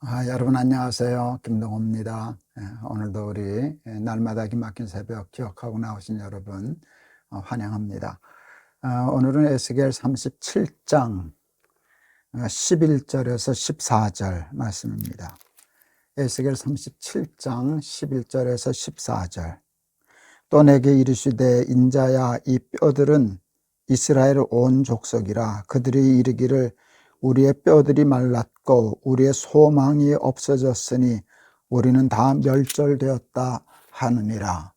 여러분 안녕하세요. 김동호입니다. 오늘도 우리 날마다 기막힌 새벽 기억하고 나오신 여러분 환영합니다. 오늘은 에스겔 37장 11절에서 14절 말씀입니다. 에스겔 37장 11절에서 14절. 또 내게 이르시되 인자야, 이 뼈들은 이스라엘 온 족속이라. 그들이 이르기를 우리의 뼈들이 말랐고 우리의 소망이 없어졌으니 우리는 다 멸절되었다 하느니라.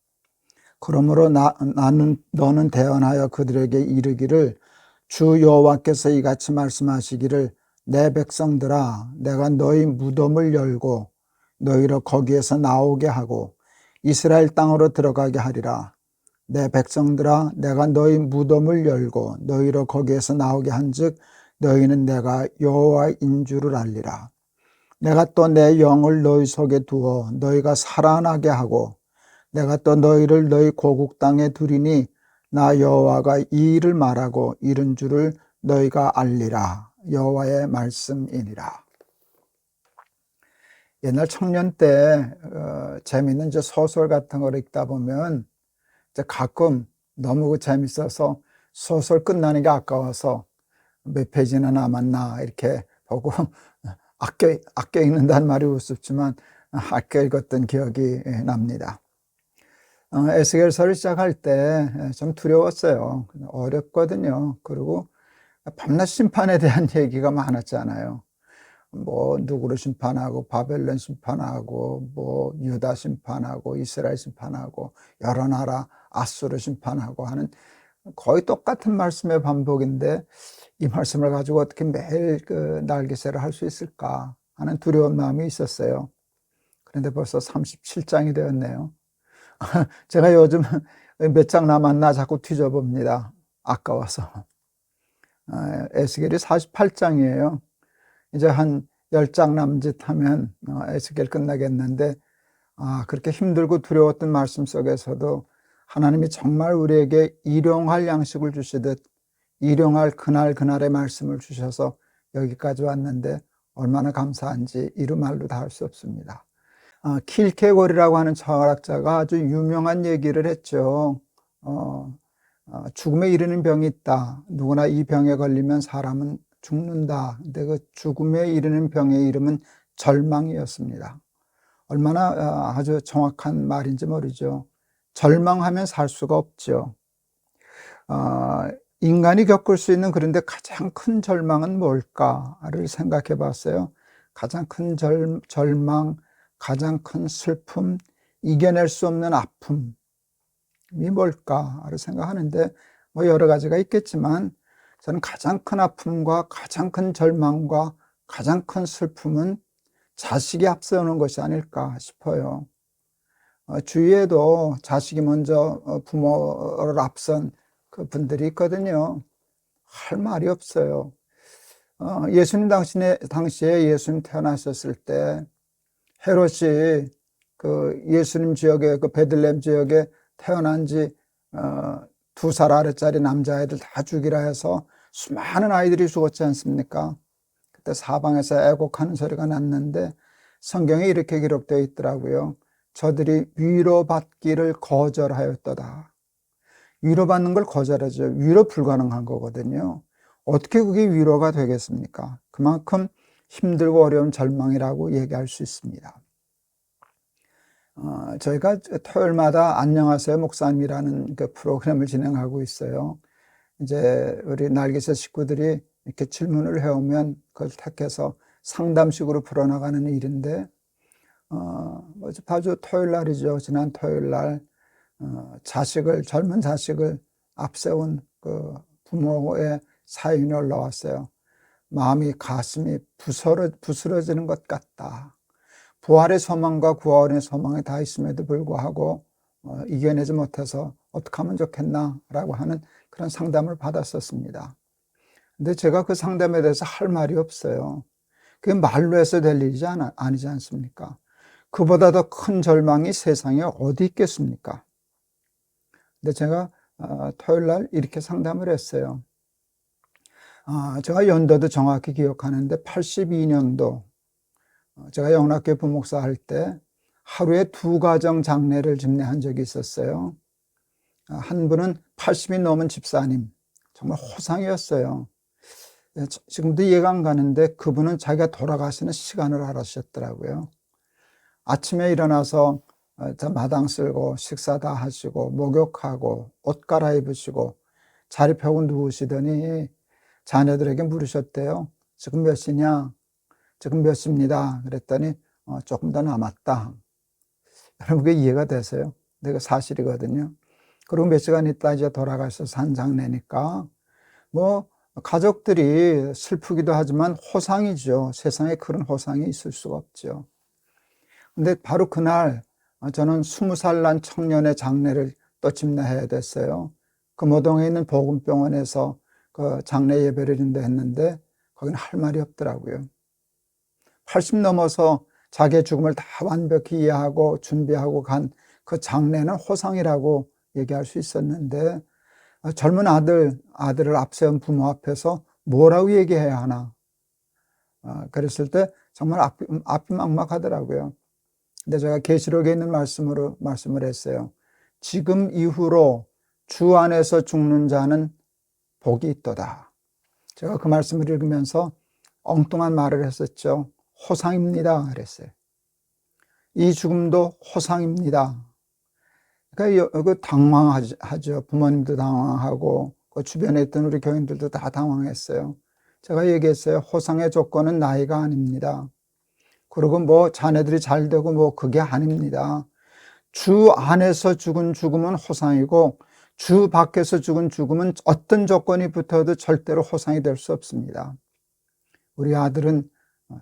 그러므로 너는 대언하여 그들에게 이르기를 주 여호와께서 이같이 말씀하시기를 내 백성들아, 내가 너희 무덤을 열고 너희를 거기에서 나오게 하고 이스라엘 땅으로 들어가게 하리라. 내 백성들아, 내가 너희 무덤을 열고 너희를 거기에서 나오게 한즉 너희는 내가 여호와인 줄을 알리라. 내가 또 내 영을 너희 속에 두어 너희가 살아나게 하고 내가 또 너희를 너희 고국 땅에 두리니 나 여호와가 이 일을 말하고 이른 줄을 너희가 알리라. 여호와의 말씀이니라. 옛날 청년 때 재미있는 소설 같은 걸 읽다 보면 가끔 너무 재밌어서 소설 끝나는 게 아까워서 몇 페이지나 남았나 이렇게 보고 아껴 읽는다는 말이 우습지만 아껴 읽었던 기억이 납니다. 에스겔서를 시작할 때 좀 두려웠어요. 어렵거든요. 그리고 밤낮 심판에 대한 얘기가 많았잖아요. 뭐 누구를 심판하고 바벨론 심판하고 뭐 유다 심판하고 이스라엘 심판하고 여러 나라 아수르 심판하고 하는 거의 똑같은 말씀의 반복인데 이 말씀을 가지고 어떻게 매일 날개새를 할 수 있을까 하는 두려운 마음이 있었어요. 그런데 벌써 37장이 되었네요. 제가 요즘 몇 장 남았나 자꾸 뒤져봅니다. 아까워서. 에스겔이 48장이에요. 이제 한 10장 남짓 하면 에스겔 끝나겠는데, 그렇게 힘들고 두려웠던 말씀 속에서도 하나님이 정말 우리에게 일용할 양식을 주시듯 일용할 그날의 말씀을 주셔서 여기까지 왔는데 얼마나 감사한지 이루 말로 다 할 수 없습니다. 킬케고리라고 하는 철학자가 아주 유명한 얘기를 했죠. 죽음에 이르는 병이 있다. 누구나 이 병에 걸리면 사람은 죽는다. 근데 그 죽음에 이르는 병의 이름은 절망이었습니다. 얼마나 아주 정확한 말인지 모르죠. 절망하면 살 수가 없죠. 인간이 겪을 수 있는 그런데 가장 큰 절망은 뭘까를 생각해 봤어요. 가장 큰 절망, 가장 큰 슬픔, 이겨낼 수 없는 아픔이 뭘까를 생각하는데 뭐 여러 가지가 있겠지만 저는 가장 큰 아픔과 가장 큰 절망과 가장 큰 슬픔은 자식이 앞서는 것이 아닐까 싶어요. 주위에도 자식이 먼저 부모를 앞선 그 분들이 있거든요. 할 말이 없어요. 예수님 당시에 예수님 태어나셨을 때 헤롯이 그 예수님 지역에 그 베들레헴 지역에 태어난 지 2살 아래짜리 남자아이들 다 죽이라 해서 수많은 아이들이 죽었지 않습니까? 그때 사방에서 애곡하는 소리가 났는데 성경에 이렇게 기록되어 있더라고요. 저들이 위로받기를 거절하였도다. 위로받는 걸 거절하죠. 위로 불가능한 거거든요. 어떻게 그게 위로가 되겠습니까? 그만큼 힘들고 어려운 절망이라고 얘기할 수 있습니다. 저희가 토요일마다 안녕하세요 목사님이라는 그 프로그램을 진행하고 있어요. 이제 우리 날개새 식구들이 이렇게 질문을 해오면 그걸 택해서 상담식으로 풀어나가는 일인데, 아주 토요일 날이죠. 지난 토요일 날, 젊은 자식을 앞세운 그 부모의 사연이 올라왔어요. 마음이 가슴이 부스러지는 것 같다. 부활의 소망과 구원의 소망이 다 있음에도 불구하고 이겨내지 못해서 어떻게 하면 좋겠나라고 하는 그런 상담을 받았었습니다. 근데 제가 그 상담에 대해서 할 말이 없어요. 그게 말로 해서 될 일이지 아니지 않습니까? 그보다 더 큰 절망이 세상에 어디 있겠습니까? 근데 제가 토요일 날 이렇게 상담을 했어요. 제가 연도도 정확히 기억하는데 82년도 제가 영락교회 부목사 할 때 하루에 2가정 장례를 집례한 적이 있었어요. 한 분은 80이 넘은 집사님, 정말 호상이었어요. 지금도 이해가 안 가는데 그분은 자기가 돌아가시는 시간을 알아주셨더라고요. 아침에 일어나서 마당 쓸고 식사 다 하시고 목욕하고 옷 갈아입으시고 자리 펴고 누우시더니 자녀들에게 물으셨대요. 지금 몇 시냐? 지금 몇 시입니다. 그랬더니 조금 더 남았다. 여러분 그게 이해가 되세요? 근데 그 사실이거든요. 그리고 몇 시간 있다 이제 돌아가셔서 한 장례니까 뭐 가족들이 슬프기도 하지만 호상이죠. 세상에 그런 호상이 있을 수가 없죠. 근데 바로 그날 저는 20살 난 청년의 장례를 또 집례해야 됐어요. 금호동에 있는 복음병원에서 그 장례 예배를 인도했는데 거기는 할 말이 없더라고요. 80 넘어서 자기의 죽음을 다 완벽히 이해하고 준비하고 간 그 장례는 호상이라고 얘기할 수 있었는데 젊은 아들을 앞세운 부모 앞에서 뭐라고 얘기해야 하나. 그랬을 때 정말 앞이 막막하더라고요. 근데 제가 계시록에 있는 말씀을 했어요. 지금 이후로 주 안에서 죽는 자는 복이 있도다. 제가 그 말씀을 읽으면서 엉뚱한 말을 했었죠. 호상입니다. 그랬어요. 이 죽음도 호상입니다. 그러니까 당황하죠. 부모님도 당황하고 그 주변에 있던 우리 교인들도 다 당황했어요. 제가 얘기했어요. 호상의 조건은 나이가 아닙니다. 그리고 뭐 자녀들이 잘 되고 뭐 그게 아닙니다. 주 안에서 죽은 죽음은 호상이고 주 밖에서 죽은 죽음은 어떤 조건이 붙어도 절대로 호상이 될 수 없습니다. 우리 아들은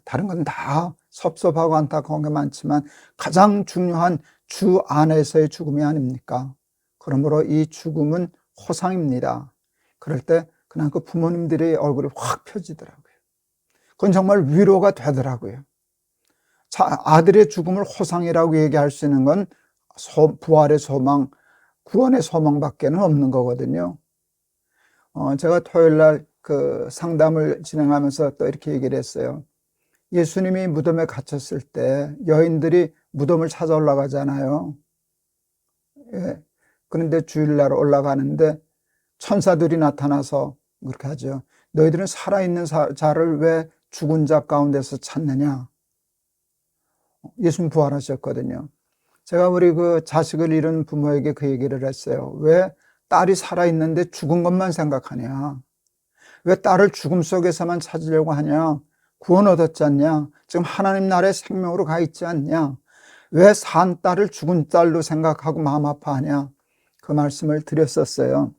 다른 건 다 섭섭하고 안타까운 게 많지만 가장 중요한 주 안에서의 죽음이 아닙니까? 그러므로 이 죽음은 호상입니다. 그럴 때 그냥 그 부모님들의 얼굴이 확 펴지더라고요. 그건 정말 위로가 되더라고요. 아들의 죽음을 호상이라고 얘기할 수 있는 건 부활의 소망, 구원의 소망밖에는 없는 거거든요. 제가 토요일 날 그 상담을 진행하면서 또 이렇게 얘기를 했어요. 예수님이 무덤에 갇혔을 때 여인들이 무덤을 찾아 올라가잖아요. 예. 그런데 주일날 올라가는데 천사들이 나타나서 그렇게 하죠. 너희들은 살아있는 자를 왜 죽은 자 가운데서 찾느냐? 예수님 부활하셨거든요. 제가 우리 그 자식을 잃은 부모에게 그 얘기를 했어요. 왜 딸이 살아있는데 죽은 것만 생각하냐? 왜 딸을 죽음 속에서만 찾으려고 하냐? 구원 얻었지 않냐? 지금 하나님 나라의 생명으로 가 있지 않냐? 왜 산 딸을 죽은 딸로 생각하고 마음 아파하냐? 그 말씀을 드렸었어요.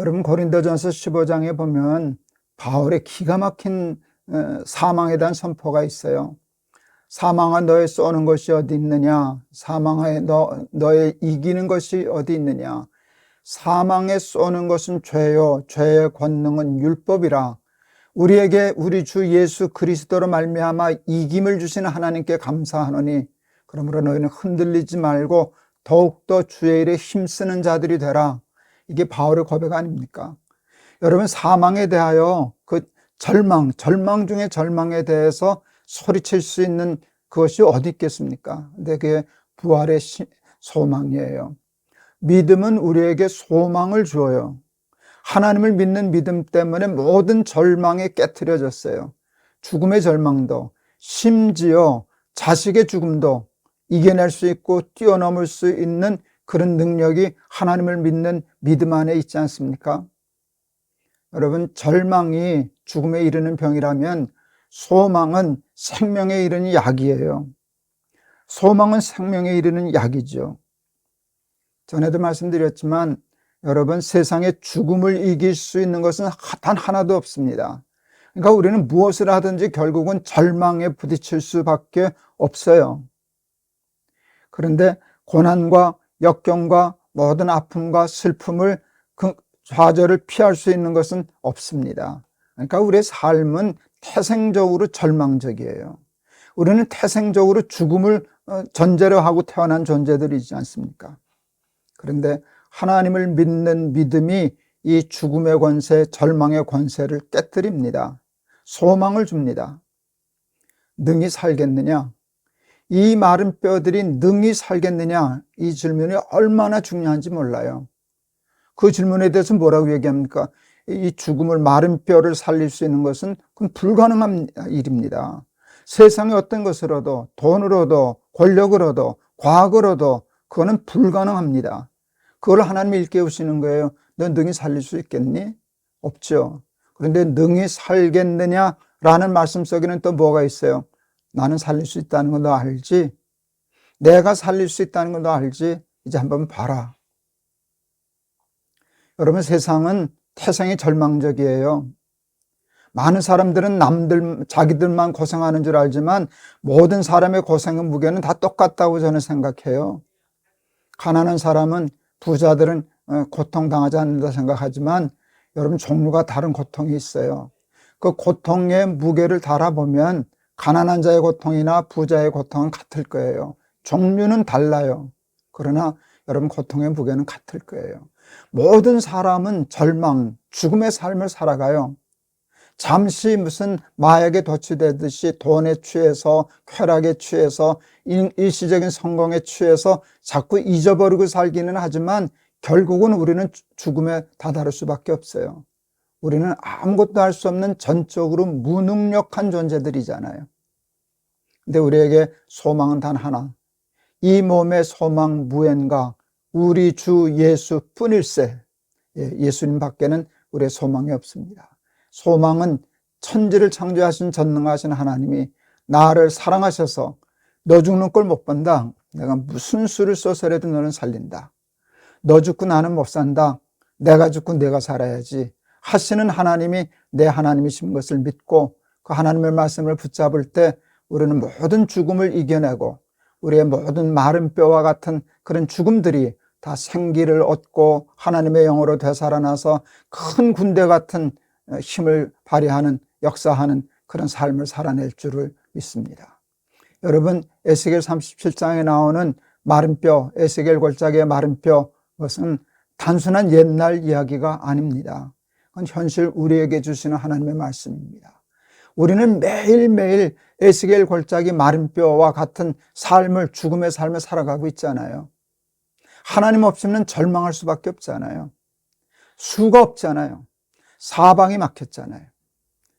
여러분 고린도전서 15장에 보면 바울의 기가 막힌 사망에 대한 선포가 있어요. 사망아 너의 쏘는 것이 어디 있느냐? 사망아 너의 이기는 것이 어디 있느냐? 사망에 쏘는 것은 죄요 죄의 권능은 율법이라. 우리에게 우리 주 예수 그리스도로 말미암아 이김을 주시는 하나님께 감사하노니 그러므로 너희는 흔들리지 말고 더욱더 주의 일에 힘쓰는 자들이 되라. 이게 바울의 고백 아닙니까? 여러분 사망에 대하여 그 절망 중에 절망에 대해서 소리칠 수 있는 그것이 어디 있겠습니까? 근데 그게 부활의 소망이에요. 믿음은 우리에게 소망을 주어요. 하나님을 믿는 믿음 때문에 모든 절망이 깨트려졌어요. 죽음의 절망도 심지어 자식의 죽음도 이겨낼 수 있고 뛰어넘을 수 있는 그런 능력이 하나님을 믿는 믿음 안에 있지 않습니까? 여러분 절망이 죽음에 이르는 병이라면 소망은 생명에 이르는 약이에요. 소망은 생명에 이르는 약이죠. 전에도 말씀드렸지만 여러분 세상에 죽음을 이길 수 있는 것은 단 하나도 없습니다. 그러니까 우리는 무엇을 하든지 결국은 절망에 부딪힐 수밖에 없어요. 그런데 고난과 역경과 모든 아픔과 슬픔을 그 좌절을 피할 수 있는 것은 없습니다. 그러니까 우리의 삶은 태생적으로 절망적이에요. 우리는 태생적으로 죽음을 전제로 하고 태어난 존재들이지 않습니까? 그런데 하나님을 믿는 믿음이 이 죽음의 권세, 절망의 권세를 깨뜨립니다. 소망을 줍니다. 능히 살겠느냐? 이 마른 뼈들이 능히 살겠느냐? 이 질문이 얼마나 중요한지 몰라요. 그 질문에 대해서 뭐라고 얘기합니까? 이 죽음을, 마른 뼈를 살릴 수 있는 것은 그건 불가능한 일입니다. 세상의 어떤 것을 얻어, 돈을 얻어, 권력을 얻어, 과학을 얻어, 그거는 불가능합니다. 그걸 하나님이 일깨우시는 거예요. 너 능히 살릴 수 있겠니? 없죠. 그런데 능히 살겠느냐라는 말씀 속에는 또 뭐가 있어요? 나는 살릴 수 있다는 거 너 알지? 내가 살릴 수 있다는 거 너 알지? 이제 한번 봐라. 여러분, 세상은 태생이 절망적이에요. 많은 사람들은 자기들만 고생하는 줄 알지만 모든 사람의 고생의 무게는 다 똑같다고 저는 생각해요. 가난한 사람은, 부자들은 고통당하지 않는다 생각하지만 여러분, 종류가 다른 고통이 있어요. 그 고통의 무게를 달아보면 가난한 자의 고통이나 부자의 고통은 같을 거예요. 종류는 달라요. 그러나 여러분, 고통의 무게는 같을 거예요. 모든 사람은 절망, 죽음의 삶을 살아가요. 잠시 무슨 마약에 도취되듯이 돈에 취해서, 쾌락에 취해서, 일시적인 성공에 취해서 자꾸 잊어버리고 살기는 하지만 결국은 우리는 죽음에 다다를 수밖에 없어요. 우리는 아무것도 할 수 없는 전적으로 무능력한 존재들이잖아요. 근데 우리에게 소망은 단 하나. 이 몸의 소망 무엔가 우리 주 예수뿐일세. 예수님 밖에는 우리의 소망이 없습니다. 소망은 천지를 창조하신 전능하신 하나님이 나를 사랑하셔서 너 죽는 꼴 못 본다. 내가 무슨 수를 써서라도 너는 살린다. 너 죽고 나는 못 산다. 내가 죽고 내가 살아야지 하시는 하나님이 내 하나님이신 것을 믿고 그 하나님의 말씀을 붙잡을 때 우리는 모든 죽음을 이겨내고 우리의 모든 마른 뼈와 같은 그런 죽음들이 다 생기를 얻고 하나님의 영으로 되살아나서 큰 군대 같은 힘을 발휘하는, 역사하는 그런 삶을 살아낼 줄을 믿습니다. 여러분, 에스겔 37장에 나오는 마른 뼈, 에스겔 골짜기의 마른 뼈, 그것은 단순한 옛날 이야기가 아닙니다. 그건 현실 우리에게 주시는 하나님의 말씀입니다. 우리는 매일매일 에스겔 골짜기 마른 뼈와 같은 삶을, 죽음의 삶을 살아가고 있잖아요. 하나님 없이는 절망할 수밖에 없잖아요. 수가 없잖아요. 사방이 막혔잖아요.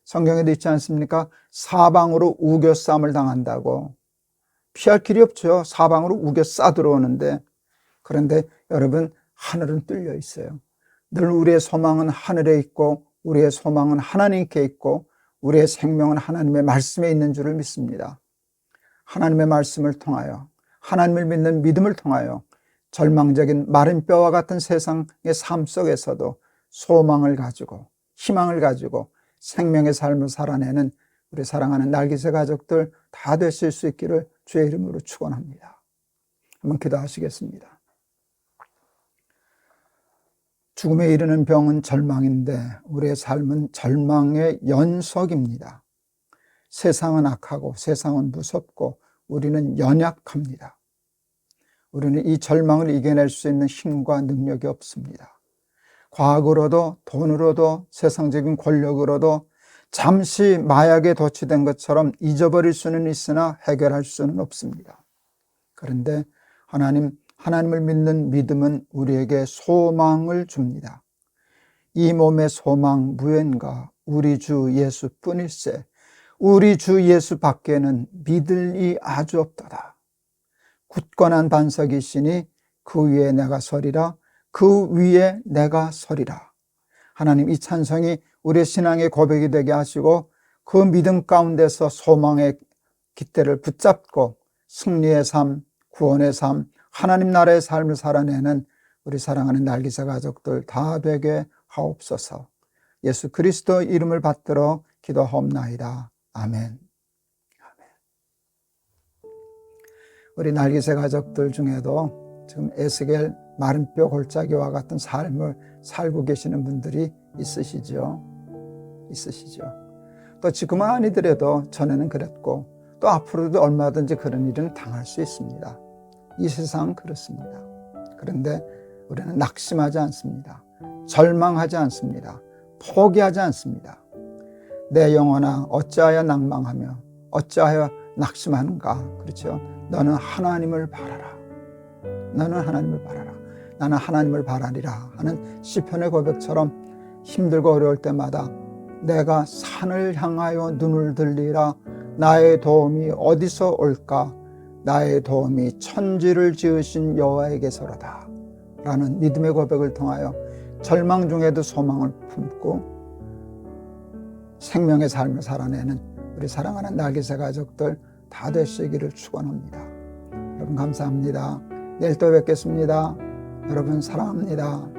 성경에도 있지 않습니까? 사방으로 우겨쌈을 당한다고. 피할 길이 없죠. 사방으로 우겨싸 들어오는데. 그런데 여러분, 하늘은 뚫려 있어요. 늘 우리의 소망은 하늘에 있고 우리의 소망은 하나님께 있고 우리의 생명은 하나님의 말씀에 있는 줄을 믿습니다. 하나님의 말씀을 통하여, 하나님을 믿는 믿음을 통하여 절망적인 마른 뼈와 같은 세상의 삶 속에서도 소망을 가지고 희망을 가지고 생명의 삶을 살아내는 우리 사랑하는 날기새 가족들 다 되실 수 있기를 주의 이름으로 축원합니다. 한번 기도하시겠습니다. 죽음에 이르는 병은 절망인데 우리의 삶은 절망의 연속입니다. 세상은 악하고 세상은 무섭고 우리는 연약합니다. 우리는 이 절망을 이겨낼 수 있는 힘과 능력이 없습니다. 과학으로도 돈으로도 세상적인 권력으로도 잠시 마약에 도취된 것처럼 잊어버릴 수는 있으나 해결할 수는 없습니다. 그런데 하나님을 믿는 믿음은 우리에게 소망을 줍니다. 이 몸의 소망 무엔가 우리 주 예수뿐일세. 우리 주 예수 밖에는 믿을 이 아주 없도다. 굳건한 반석이시니 그 위에 내가 서리라. 그 위에 내가 서리라. 하나님, 이 찬송이 우리의 신앙의 고백이 되게 하시고 그 믿음 가운데서 소망의 깃대를 붙잡고 승리의 삶, 구원의 삶, 하나님 나라의 삶을 살아내는 우리 사랑하는 날기새 가족들 다 되게 하옵소서. 예수 그리스도 이름을 받들어 기도하옵나이다. 아멘. 우리 날기새 가족들 중에도 지금 에스겔 마른 뼈 골짜기와 같은 삶을 살고 계시는 분들이 있으시죠. 또 지금은 아니더라도 전에는 그랬고 또 앞으로도 얼마든지 그런 일은 당할 수 있습니다. 이 세상은 그렇습니다. 그런데 우리는 낙심하지 않습니다. 절망하지 않습니다. 포기하지 않습니다. 내 영혼아 어찌하여 낭망하며 어찌하여 낙심하는가? 그렇죠. 너는 하나님을 바라라. 너는 하나님을 바라라. 나는 하나님을 바라리라 하는 시편의 고백처럼 힘들고 어려울 때마다 내가 산을 향하여 눈을 들리라. 나의 도움이 어디서 올까? 나의 도움이 천지를 지으신 여호와에게서로다 라는 믿음의 고백을 통하여 절망 중에도 소망을 품고 생명의 삶을 살아내는 우리 사랑하는 날개새 가족들 다 되시기를 축원합니다. 여러분 감사합니다. 내일 또 뵙겠습니다. 여러분 사랑합니다.